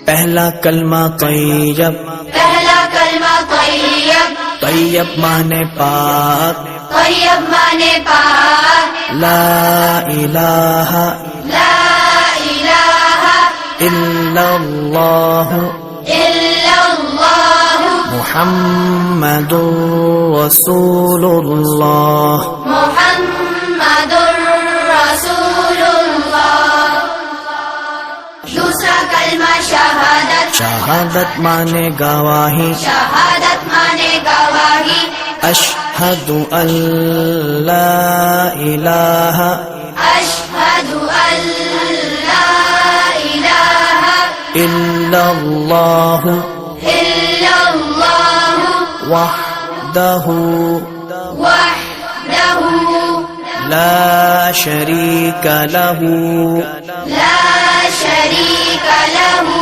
पहला कलमा तैयब, पहला कलमा तैयब, तैयब माने पाक, तैयब माने पाक, ला इलाहा ला इलाहा इल्लल्लाह इल्लल्लाह मुहम्मदुर रसूलुल्लाह। मुहम्मदुर रसूलुल्लाह। दूसरा कलमा शहादत, शहादत माने गवाही, शहादत माने गवाही, अशहदु अल्ला इलाहा अशहदु अल्ला इलाहा इल्लल्लाह इल्लल्लाह वहदहु वहदहु ला शरीका लहू ला शरीक लहु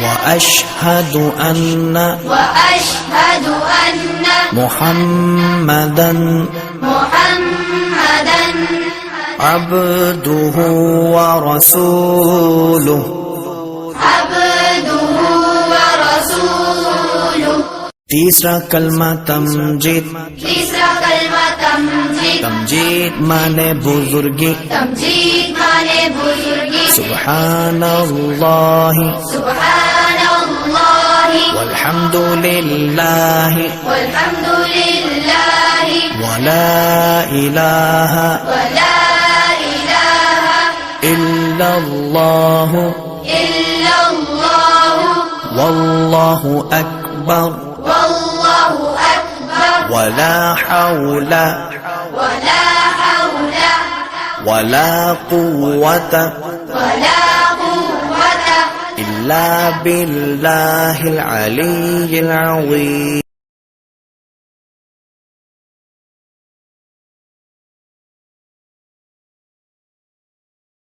वअशहदु अन्ना वअशहदु अन्न मुहम्मदन मुहम्मदन अब्दुहु व रसूलुहु। अब्दुहु व रसूलुहु। तीसरा कलमा तमजीद, तीसरा कलमा तमजीद, तमजीद माने बुजुर्गी, तमजीद माने बुजुर्गी, सुब्हानल्लाहि सुब्हानल्लाहि वल्हम्दुलिल्लाहि वल्हम्दुलिल्लाहि वला इलाहा वला इलाहा इल्लल्लाह इल्लल्लाह वल्लाहु अकबर वल्लाहु अकबर वला हौला वला हौला वला कुव्वता वला कुव्वता इल्ला बिल्लाहिल अलिय्यिल अज़ीम।